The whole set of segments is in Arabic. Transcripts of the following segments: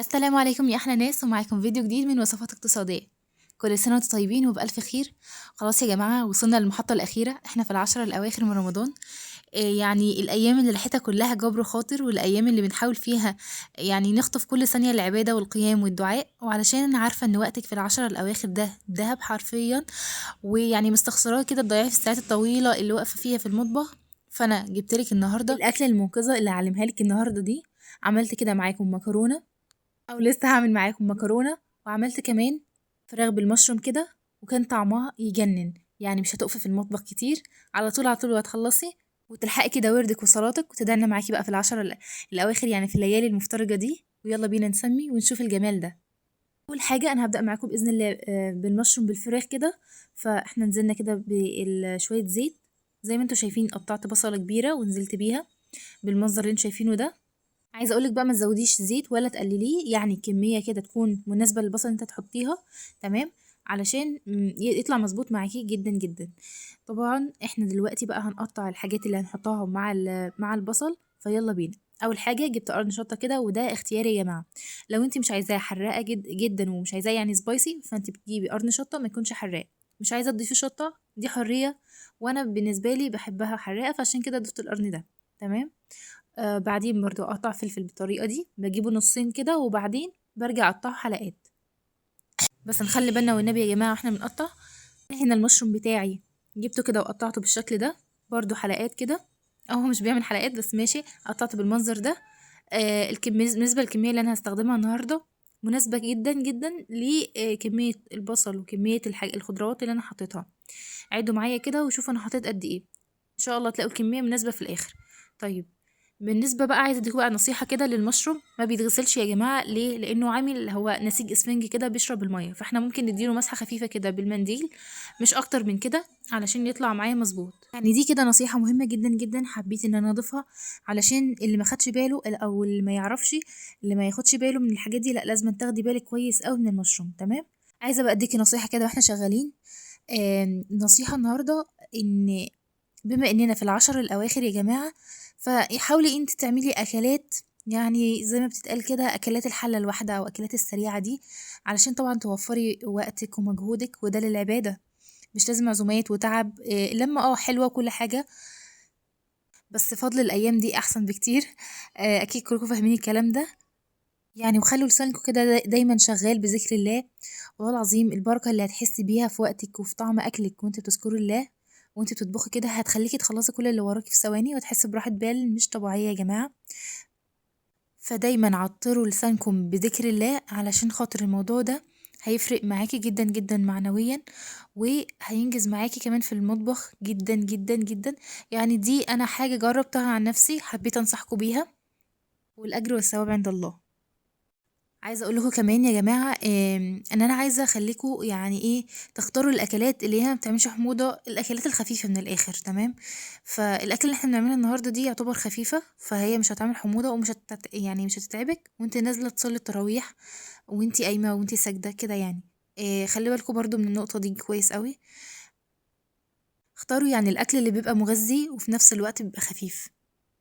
السلام عليكم يا احلى ناس، ومعاكم فيديو جديد من وصفات اقتصادية. كل سنة وانتم طيبين وبألف خير. خلاص يا جماعة، وصلنا للمحطة الأخيرة، احنا في العشرة الأواخر من رمضان. يعني الأيام اللي ريحتها كلها جبر خاطر، والأيام اللي بنحاول فيها يعني نخطف كل ثانية العبادة والقيام والدعاء، وعلشان أنا عارفة إن وقتك في العشرة الأواخر ده دهب حرفيا، ويعني مستخسراه كده تضيعي في الساعات الطويلة اللي واقفة فيها في المطبخ. فأنا جبتلك النهاردة الأكلة المنقذة اللي هعلمها لك النهاردة دي. عملت كده معاكم مكرونة، او لسه هعمل معاكم مكرونه، وعملت كمان فراخ بالمشروم كده، وكان طعمها يجنن. يعني مش هتقفي في المطبخ كتير، على طول على طول وهتخلصي وتلحقي كده وردك وصلاتك، وتدعنا معاكي بقى في العشرة الاواخر، يعني في الليالي المفترجه دي. ويلا بينا نسمي ونشوف الجمال ده. اول حاجه انا هبدا معاكم باذن الله بالمشروم بالفراخ كده. فاحنا نزلنا كده بشويه زيت، زي ما انتم شايفين قطعت بصله كبيره ونزلت بيها بالمنظر اللي انتم شايفينه ده. عايزه اقولك بقى ما تزوديش زيت ولا تقلليه، يعني كميه كده تكون مناسبه للبصل اللي انت تحطيها. تمام، علشان يطلع مظبوط معاكي جدا جدا. طبعا احنا دلوقتي بقى هنقطع الحاجات اللي هنحطها مع مع البصل. فيلا بينا. اول حاجه جبت قرن شطه كده، وده اختياري يا جماعه. لو انت مش عايزاه حراقه جدا ومش عايزاه يعني سبايسي، فانت بتجيبي قرن شطه ما يكونش حراق. مش عايزه تضيفي شطه، دي حريه. وانا بالنسبه لي بحبها حراقه، فعشان كده ضفت القرن ده. تمام. بعدين برضو اقطع فلفل بالطريقه دي، بجيبه نصين كده وبعدين برجع اقطعه حلقات. بس نخلي بالنا والنبي يا جماعه واحنا بنقطع. هنا المشروم بتاعي جبته كده وقطعته بالشكل ده، برضو حلقات كده. او هو مش بيعمل حلقات بس ماشي، قطعته بالمنظر ده. بالنسبه للكميه اللي انا هستخدمها النهارده، مناسبه جدا جدا لكميه البصل وكميه الخضروات اللي انا حطيتها. عدوا معايا كده وشوفوا انا حطيت قد ايه. ان شاء الله تلاقوا الكميه مناسبه في الاخر. طيب، بالنسبه بقى عايزه اديكوا بقى نصيحه كده للمشروم. ما بيتغسلش يا جماعه، ليه؟ لانه عامل هو نسيج اسفنجي كده بيشرب الميه، فاحنا ممكن نديله مسحه خفيفه كده بالمنديل، مش اكتر من كده، علشان يطلع معايا مظبوط. يعني دي كده نصيحه مهمه جدا جدا، حبيت ان انا اضيفها علشان اللي ما خدش باله او اللي ما يعرفش، اللي ما ياخدش باله من الحاجات دي. لا، لازم تاخدي بالك كويس قوي من المشروم. تمام. عايزه بقى اديكي نصيحه كده واحنا شغالين. نصيحه النهارده، ان بما اننا في العشر الاواخر يا جماعه، فحاولي انت تعملي اكلات، يعني زي ما بتتقال كده اكلات الحله الواحده او اكلات السريعه دي، علشان طبعا توفري وقتك ومجهودك، وده للعباده. مش لازم عزومات وتعب. لما حلوه كل حاجه، بس فضل الايام دي احسن بكتير. اكيد كلكم فاهمين الكلام ده. يعني وخلوا لسانكم كده دايما شغال بذكر الله. والله العظيم البركة اللي هتحسي بيها في وقتك وفي طعم أكلك وانت بتذكري الله وانت بتطبخي كده، هتخليكي تخلصي كل اللي وراكي في ثواني، وتحسي براحة بال مش طبيعية يا جماعة. فدايما عطروا لسانكم بذكر الله، علشان خاطر الموضوع ده هيفرق معاكي جدا جدا معنويا، وهينجز معاكي كمان في المطبخ جدا جدا جدا. يعني دي أنا حاجة جربتها عن نفسي، حبيت أنصحكم بيها، والأجر والثواب عند الله. عايزه اقول لكم كمان يا جماعه، ان انا عايزه اخليكم يعني ايه، تختاروا الاكلات اللي هي ما بتعملش حموضه، الاكلات الخفيفه من الاخر. تمام. فالاكل اللي احنا بنعملها النهارده دي يعتبر خفيفه، فهي مش هتعمل حموضه ومش يعني مش هتتعبك وانت نازله تصلي التراويح، وانت قايمه وانت ساجده كده يعني. خلي بالكم برضو من النقطه دي كويس قوي. اختاروا يعني الاكل اللي بيبقى مغذي وفي نفس الوقت بيبقى خفيف.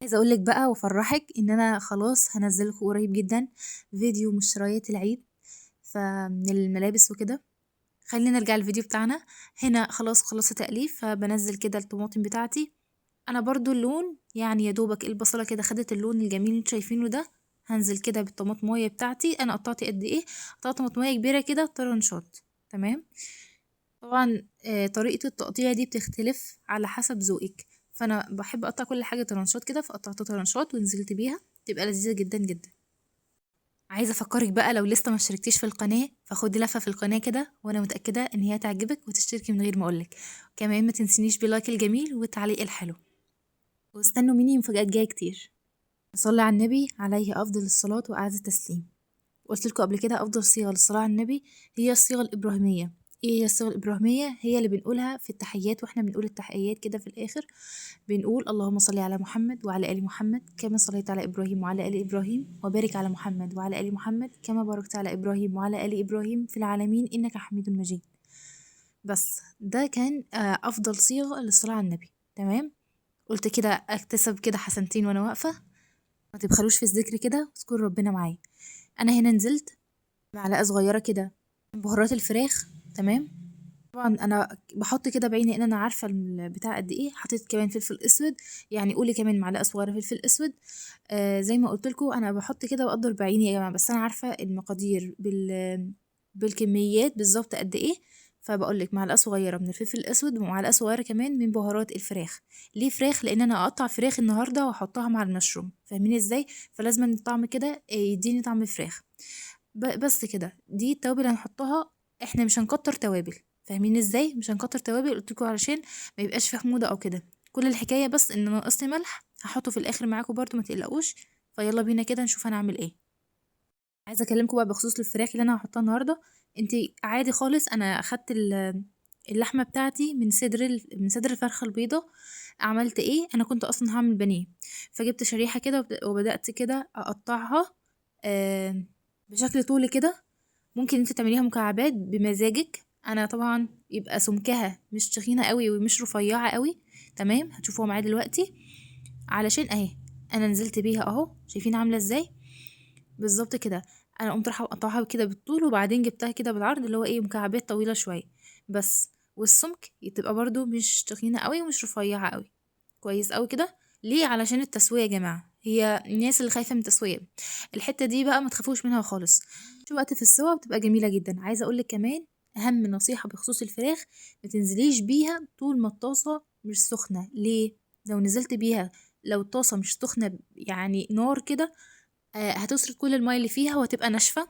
عايزه اقولك بقى وافرحك ان انا خلاص هنزلكوا قريب جدا فيديو مشتريات العيد، فمن الملابس وكده. خلينا نرجع للفيديو بتاعنا. هنا خلاص خلصت تقليف، فبنزل كده الطماطم بتاعتي. انا برضو اللون يعني يا دوبك البصله كده خدت اللون الجميل اللي انتوا شايفينه ده. هنزل كده بالطماطمايه بتاعتي. انا قطعت قد ايه؟ قطعت طماطمايه كبيره كده طرنشات. تمام. طبعا طريقه التقطيع دي بتختلف على حسب ذوقك، فانا بحب اقطع كل حاجه طرنشات كده، فقطعت طرنشات ونزلت بيها، تبقى لذيذه جدا جدا. عايزه افكرك بقى، لو لسه ما اشتركتيش في القناه فخدي لفه في القناه كده، وانا متاكده ان هي تعجبك وتشتركي من غير ما اقولك. كمان ما تنسينيش باللايك الجميل والتعليق الحلو، واستنوا مني مفاجآت جايه كتير. صلي على النبي عليه افضل الصلاه واعز التسليم. قلت لكم قبل كده افضل صيغه للصلاه على النبي هي الصيغه الابراهيميه. ايه هي الصيغه الابراهيميه؟ هي اللي بنقولها في التحيات، واحنا بنقول التحيات كده في الاخر. بنقول اللهم صل على محمد وعلى ال محمد كما صليت على ابراهيم وعلى ال ابراهيم، وبارك على محمد وعلى ال محمد كما باركت على ابراهيم وعلى ال ابراهيم في العالمين انك حميد مجيد. بس ده كان افضل صيغه للصلاه على النبي. تمام. قلت كده اكتسب كده حسنتين وانا واقفه. ما تبخلوش في الذكر كده، واذكروا ربنا معايا. انا هنا نزلت معلقه صغيره كده من بهارات الفراخ. تمام. طبعا انا بحط كده بعيني ان انا عارفه البتاع قد ايه. حطيت كمان فلفل اسود، يعني قولي كمان معلقه صغيره فلفل اسود. زي ما قلت لكم انا بحط كده واقدر بعيني يا جماعه، بس انا عارفه المقادير بالكميات بالظبط قد ايه. فبقول لك معلقه صغيره من الفلفل الاسود ومعلقه صغيره كمان من بهارات الفراخ. ليه فراخ؟ لان انا اقطع فراخ النهارده واحطها مع المشروم، فاهمين ازاي؟ فلازم الطعم كده يديني طعم فراخ. بس كده، دي التوابل اللي هنحطها. احنا مش هنكتر توابل، فاهمين ازاي؟ مش هنكتر توابل، قلت لكم علشان ما يبقاش في حموضه او كده. كل الحكايه بس ان ناقصني ملح، هحطه في الاخر معاكم برضو ما تقلقوش. فيلا بينا كده نشوف هنعمل ايه. عايزه اكلمكم بقى بخصوص الفراخ اللي انا هحطها النهارده. انت عادي خالص، انا اخدت اللحمه بتاعتي من صدر الفرخه البيضه. عملت ايه؟ انا كنت اصلا هعمل بانيه، فجبت شريحه كده وبدات كده اقطعها آه بشكل طولي كده. ممكن انت تعمليها مكعبات بمزاجك. انا طبعا يبقى سمكها مش تخينه قوي ومش رفيعه قوي. تمام، هتشوفوها معايا دلوقتي. علشان اهي انا نزلت بيها اهو، شايفين عامله ازاي بالظبط كده. انا قمت رايحه مقطعها كده بالطول، وبعدين جبتها كده بالعرض اللي هو ايه مكعبات طويله شويه بس. والسمك تبقى برضو مش تخينه قوي ومش رفيعه قوي. كويس قوي كده. ليه؟ علشان التسويه يا جماعه. هي الناس اللي خايفه من التسويه، الحته دي بقى ما تخافوش منها خالص. شو وقت في السوا بتبقى جميله جدا. عايزه اقول لك كمان اهم نصيحه بخصوص الفراخ: ما تنزليش بيها طول ما الطاسه مش سخنه. ليه؟ لو نزلت بيها، لو الطاسه مش سخنه يعني نار كده، هتسرد كل المية اللي فيها وهتبقى ناشفة.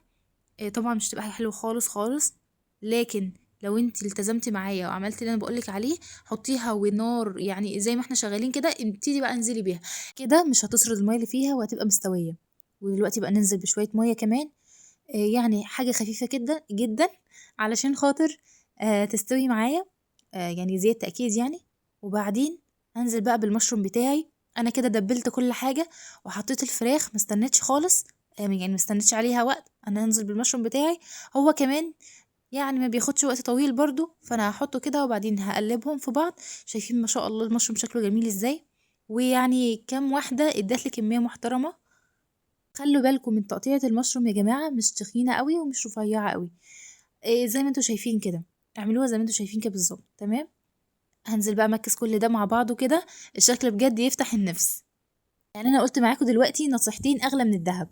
طبعا مش هتبقى حلوة خالص خالص. لكن لو انت التزمتي معايا وعملتي اللي انا بقولك عليه، حطيها ونار يعني زي ما احنا شغالين كده، ابتدي بقى انزلي بيها كده، مش هتسرد المية اللي فيها وهتبقى مستوية. ودلوقتي بقى ننزل بشوية مية كمان، يعني حاجة خفيفة كده جدا علشان خاطر تستوي معايا، يعني زي التأكيد يعني. وبعدين هنزل بقى بالمشروم بتاعي. انا كده دبلت كل حاجة وحطيت الفراخ، مستنتش خالص، يعني مستنتش عليها وقت. انا هنزل بالمشروم بتاعي، هو كمان يعني ما بياخدش وقت طويل برضو. فانا هحطه كده وبعدين هقلبهم في بعض. شايفين ما شاء الله المشروم شكله جميل ازاي؟ ويعني كام واحدة ادت كمية محترمة. خلوا بالكم من تقطيعة المشروم يا جماعة، مش تخينة قوي ومش رفيعة قوي. إيه زي ما انتوا شايفين كده، اعملوها زي ما انتوا شايفين كده بالظبط. تمام. هنزل بقى مركز كل ده مع بعضه كده، الشكل بجد يفتح النفس. يعني انا قلت معاكم دلوقتي نصيحتين اغلى من الذهب: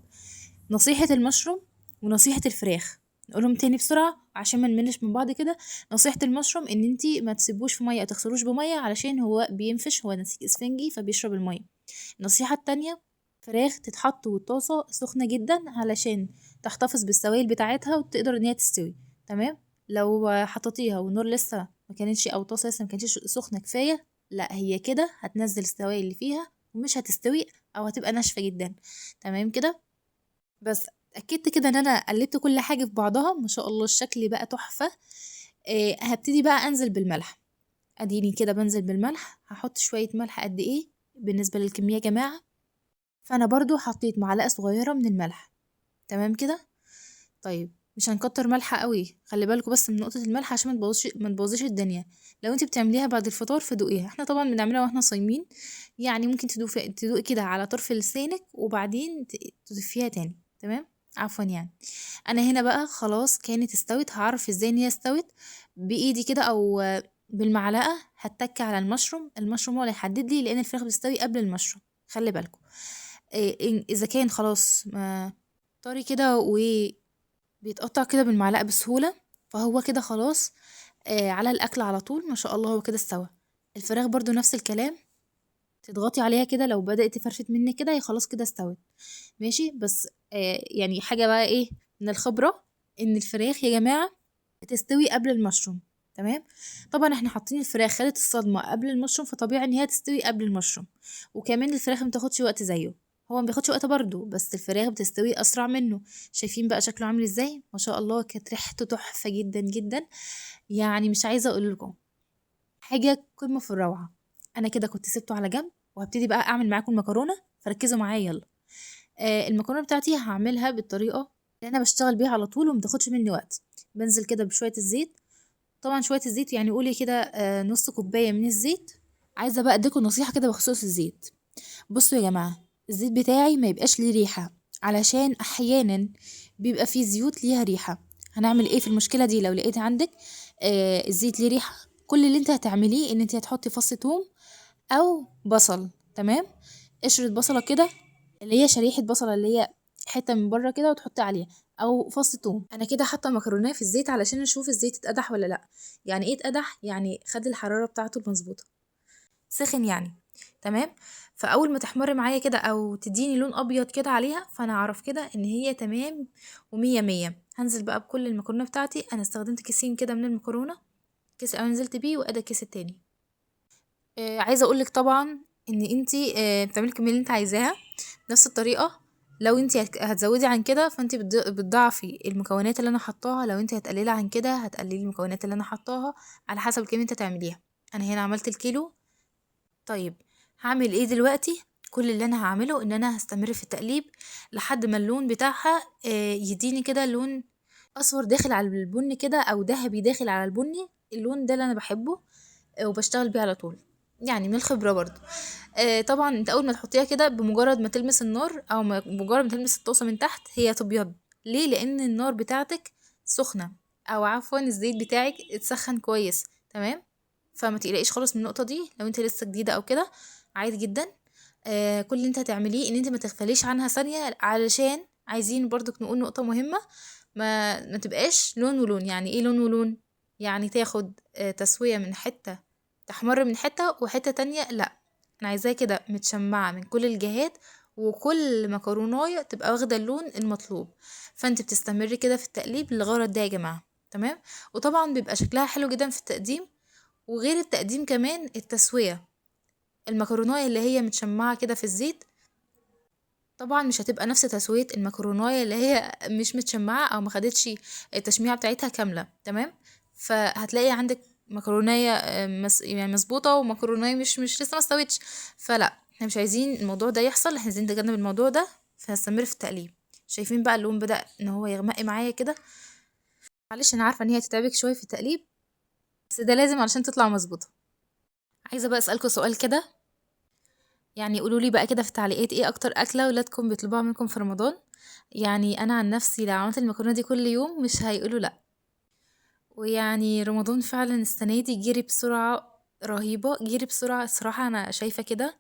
نصيحة المشروم ونصيحة الفراخ. نقولهم تاني بسرعة عشان ما نملش من بعض كده. نصيحة المشروم ان انتي ما تسيبوش في مية، تغسلوش بمية علشان هو بينفش، هو نسيج اسفنجي فبيشرب المية. النصيحة التانية: فراخ تتحط والطاسة سخنة جدا علشان تحتفظ بالسوائل بتاعتها وتقدر ان هي تستوي. تمام. لو حطيتيها والنار لسه ما كانتش او الطاسة لسه ما كانتش سخنة كفاية، لا هي كده هتنزل السوائل اللي فيها ومش هتستوي، او هتبقى ناشفة جدا. تمام كده. بس اتأكدت كده ان انا قلبت كل حاجة في بعضها، ما شاء الله الشكل بقى تحفة. هبتدي بقى انزل بالملح. اديني كده بنزل بالملح. هحط شوية ملح قد ايه بالنسبة للكمية يا جماعة؟ فانا برضو حطيت معلقة صغيرة من الملح. تمام كده. طيب مش هنكتر ملح قوي، خلي بالكم بس من نقطة الملح عشان ما تبوظيش الدنيا. لو انت بتعمليها بعد الفطار فدوقيها، احنا طبعا بنعملها واحنا صايمين. يعني ممكن تدوقي كده على طرف لسانك وبعدين تضيفيها تاني. تمام. عفوا يعني. انا هنا بقى خلاص كانت استوت. هعرف ازاي ان هي استوت؟ بايدي كده او بالمعلقة هتك على المشروم هو اللي يحدد لي، لان الفراخ بتستوي قبل المشروم. خلي بالكم. اذا كان خلاص ما طري كده وبيتقطع كده بالمعلقة بسهولة، فهو كده خلاص على الاكل على طول، ما شاء الله هو كده استوى. الفراخ برضو نفس الكلام، تضغطي عليها كده لو بدأت تفرفت منك كده هي خلاص كده استوت. ماشي. بس يعني حاجة بقى ايه من الخبرة، ان الفراخ يا جماعة بتستوي قبل المشروم. تمام. طبعا احنا حاطين الفراخ خدت الصدمة قبل المشروم، فطبيعي ان هي تستوي قبل المشروم. وكمان الفراخ ما بتاخدش وقت زيه، هو ما بياخدش وقت برضه بس الفراخ بتستوي اسرع منه. شايفين بقى شكله عامل ازاي؟ ما شاء الله كانت ريحته تحفة جدا جدا. يعني مش عايزة اقول لكم حاجة قمة في الروعة. انا كده كنت سبته على جنب وهبتدي بقى اعمل معاكم المكرونة، فركزوا معايا يلا. المكرونة بتاعتي هعملها بالطريقة اللي انا بشتغل بيها على طول ومتاخدش مني وقت. بنزل كده بشوية الزيت. طبعا شوية الزيت يعني قولي كده نص كوباية من الزيت. عايزة بقى اديكم نصيحة كده بخصوص الزيت. بصوا يا جماعة، الزيت بتاعي ما يبقاش ليه ريحة، علشان احيانا بيبقى فيه زيوت ليها ريحة. هنعمل ايه في المشكلة دي؟ لو لقيت عندك الزيت ليه ريحة، كل اللي انت هتعمليه ان انت هتحطي فص ثوم او بصل. تمام. قشرة بصلة كده، اللي هي شريحة بصلة، اللي هي حتة من بره كده، وتحطي عليها، او فص ثوم. انا كده حاطه مكرونة في الزيت علشان اشوف الزيت اتقدح ولا لا. يعني ايه اتقدح؟ يعني خد الحرارة بتاعته المظبوطة، سخن يعني. تمام. فاول ما تحمر معايا كده او تديني لون ابيض كده عليها، فانا اعرف كده ان هي تمام ومية مية. هنزل بقى بكل المكرونة بتاعتي. انا استخدمت كيسين كده من المكرونة، كيس انا نزلت بيه وادى الكيس التاني. عايزه اقولك طبعا ان انتي بتعملي الكميه اللي انت عايزاها بنفس الطريقه. لو انتي هتزودي عن كده، فانتي بتضاعفي المكونات اللي انا حطاها. لو انتي هتقللي عن كده، هتقللي المكونات اللي انا حطاها، على حسب الكميه انت تعمليها. انا هنا عملت الكيلو. طيب، هعمل ايه دلوقتي؟ كل اللي انا هعمله ان انا هستمر في التقليب لحد ما اللون بتاعها يديني كده لون اصفر داخل على البني كده، او ذهبي داخل على البني. اللون ده اللي انا بحبه وبشتغل بيه على طول، يعني من الخبرة برضو. طبعا انت اول ما تحطيها كده، بمجرد ما تلمس النار او بمجرد ما تلمس الطاسة من تحت، هي تبيض. ليه؟ لان النار بتاعتك سخنة، او عفوا الزيت بتاعك اتسخن كويس. تمام. فما تقلقيش خالص من النقطة دي. لو انت لسه جديدة او كده، عادي جدا. كل اللي انت هتعمليه ان انت ما تغفليش عنها ثانية، علشان عايزين برضك نقول نقطة مهمة. ما تبقاش لون ولون. يعني ايه لون ولون؟ يعني تاخد تسوية من حتة، تحمر من حتة وحتة تانية لا. انا عايزاه كده متشمعة من كل الجهات، وكل مكروناية تبقى واخدة اللون المطلوب. فانت بتستمري كده في التقليب للغرض ده يا جماعة. تمام. وطبعا بيبقى شكلها حلو جدا في التقديم. وغير التقديم كمان التسوية، المكروناية اللي هي متشمعة كده في الزيت، طبعا مش هتبقى نفس تسوية المكروناية اللي هي مش متشمعة او ما خدتش التشميعة بتاعتها كاملة. تمام. فهتلاقي عندك مكروناية يعني مظبوطة، ومكروناية مش لسه ما استوتش. فلا، احنا مش عايزين الموضوع ده يحصل، احنا عايزين نتجنب الموضوع ده. فهستمر في التقليب. شايفين بقى اللون بدأ ان هو يغمق معايا كده؟ معلش انا عارفة ان هي هتتعبك شوية في التقليب، بس ده لازم علشان تطلع مظبوطة. عايزة بقى اسألكوا سؤال كده، يعني قولوا لي بقى كده في التعليقات، ايه اكتر اكله ولادكم بيطلبوها منكم في رمضان؟ يعني انا عن نفسي لو عملت المكرونه دي كل يوم مش هيقولوا لا. ويعني رمضان فعلا السنه دي جري بسرعه رهيبه، جري بسرعه الصراحه، انا شايفه كده.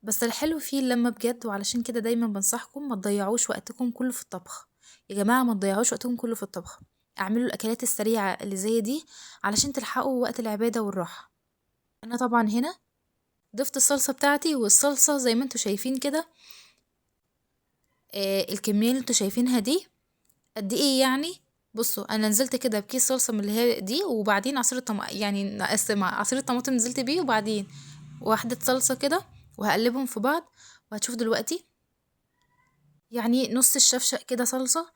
بس الحلو فيه اللمه بجد، وعلشان كده دايما بنصحكم ما تضيعوش وقتكم كله في الطبخ. يا جماعه ما تضيعوش وقتكم كله في الطبخ. اعملوا الاكلات السريعه اللي زي دي علشان تلحقوا وقت العباده والراحه. انا طبعا هنا ضفت الصلصه بتاعتي، والصلصه زي ما انتوا شايفين كده. الكمية اللي انتوا شايفينها دي قد ايه يعني؟ بصوا، انا نزلت كده بكيس صلصة من اللي هي دي، وبعدين يعني نقسم عصير الطماطم نزلت بيه، وبعدين واحدة صلصة كده، وهقلبهم في بعض. وهتشوف دلوقتي يعني نص الشفشق كده صلصة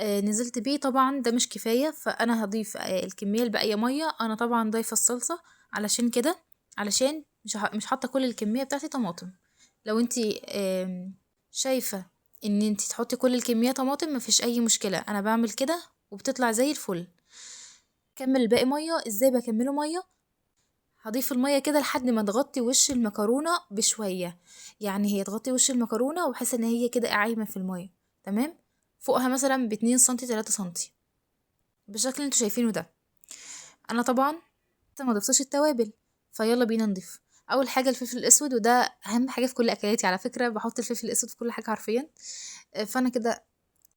نزلت بيه. طبعا ده مش كفاية، فانا هضيف الكمية الباقية مية. انا طبعا ضايفة الصلصة علشان كده، علشان مش حاطة كل الكمية بتاعتي طماطم. لو انتي شايفة ان انتي تحطي كل الكمية طماطم، مفيش اي مشكلة، انا بعمل كده وبتطلع زي الفل. كمل الباقي مية. ازاي بكمله مية؟ هضيف المية كده لحد ما تغطي وش المكرونة بشوية. يعني هي تغطي وش المكرونة، وبحيث ان هي كده عايمة في المية. تمام. فوقها مثلا ب2 سنتي 3 سنتي، بالشكل اللي انتوا شايفينه ده. انا طبعا لسه ما ضفتش التوابل، فيلا بينا نضيف. اول حاجه الفلفل الاسود، وده اهم حاجه في كل اكلاتي على فكره، بحط الفلفل الاسود في كل حاجه حرفيا. فانا كده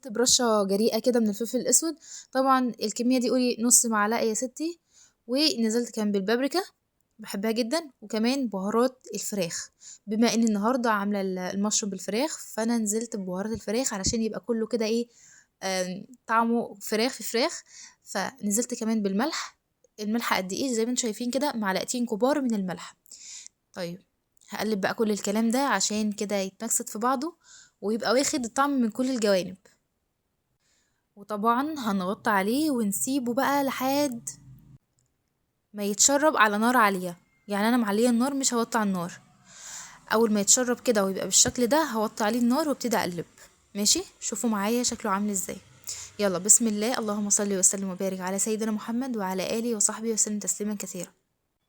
برشه جريئه كده من الفلفل الاسود. طبعا الكميه دي قولي نص معلقه يا ستي. ونزلت كمان بالبابريكا، بحبها جدا. وكمان بهارات الفراخ، بما ان النهارده عامله المشروم بالفراخ، فانا نزلت ببهارات الفراخ علشان يبقى كله كده ايه، طعمه فراخ في فراخ. فنزلت كمان بالملح. الملح قد ايه؟ زي ما انتم شايفين كده، معلقتين كبار من الملح. طيب، هقلب بقى كل الكلام ده عشان كده يتمكسد في بعضه، ويبقى واخد الطعم من كل الجوانب. وطبعا هنغطي عليه ونسيبه بقى لحد ما يتشرب على نار عالية. يعني انا معليه النار، مش هوطي على النار. اول ما يتشرب كده ويبقى بالشكل ده، هوطي عليه النار وابتدي اقلب. ماشي، شوفوا معايا شكله عامل ازاي. يلا بسم الله، اللهم صل وسلم وبارك على سيدنا محمد وعلى اله وصحبه وسلم تسليما كثيرا.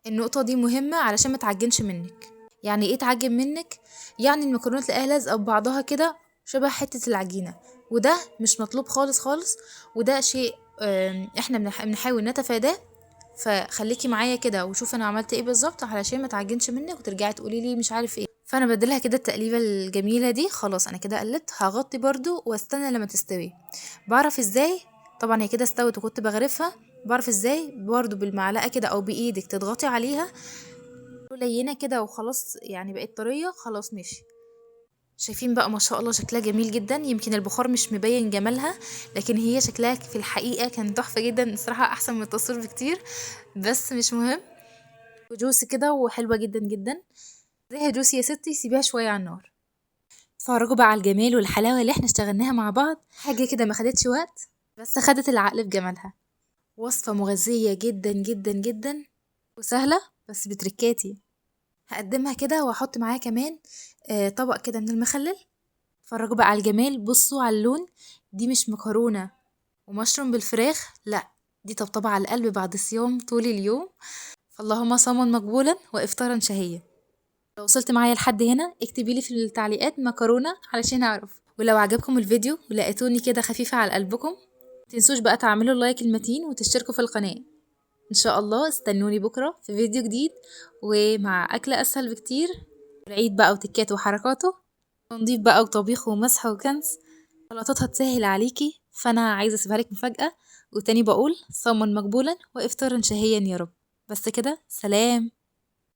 النقطة دي مهمة علشان ما تعجنش منك. يعني ايه تعجن منك؟ يعني المكرونة تلاقيها لازقة ببعضها كده، شبه حتة العجينة، وده مش مطلوب خالص خالص، وده شيء احنا بنحاول نتفاداه. فخليكي معايا كده وشوف انا عملت ايه بالظبط علشان ما تعجنش منك وترجعي تقولي لي مش عارف ايه. فانا بديلها كده التقليبه الجميله دي. خلاص انا كده قلبت، هغطي برضو واستنى لما تستوي. بعرف ازاي؟ طبعا هي كده استوت وكنت بغرفها. بعرف ازاي؟ برضو بالمعلقه كده او بايدك تضغطي عليها لينه كده وخلاص، يعني بقت طريه خلاص. ماشي. شايفين بقى ما شاء الله شكلها جميل جدا. يمكن البخار مش مبين جمالها، لكن هي شكلها في الحقيقه كان تحفه جدا الصراحه، احسن من التصوير بكتير، بس مش مهم. وجوسي كده وحلوه جدا جدا. زيها جوسي يا ستي، سيبيها شويه على النار. اتفرجوا بقى على الجمال والحلاوه اللي احنا اشتغلناها مع بعض. حاجه كده ما خدتش وقت، بس خدت العقل بجمالها. وصفه مغذيه جدا جدا جدا، وسهله بس بتركاتي. هقدمها كده واحط معاها كمان طبق كده من المخلل. اتفرجوا بقى على الجمال، بصوا على اللون. دي مش مكرونه ومشروم بالفراخ، لا، دي طبطبة على القلب بعد صيام طول اليوم. فاللهم صاما مقبولا وافطارا شهيا. لو وصلت معايا لحد هنا اكتبي لي في التعليقات مكرونه علشان اعرف. ولو عجبكم الفيديو ولقيتوني كده خفيفه على قلبكم، متنسوش بقى تعملوا اللايك المتين وتشتركوا في القناه. ان شاء الله استنوني بكره في فيديو جديد ومع اكله اسهل بكتير. العيد بقى وتكات وحركاته، تنظيف بقى وطبيخ ومسح وكنس. خلطاتها تسهل عليكي، فانا عايزه اسيبها لك مفاجاه. وتاني بقول صوما مقبولا وافطارا شهيا يا رب. بس كده، سلام.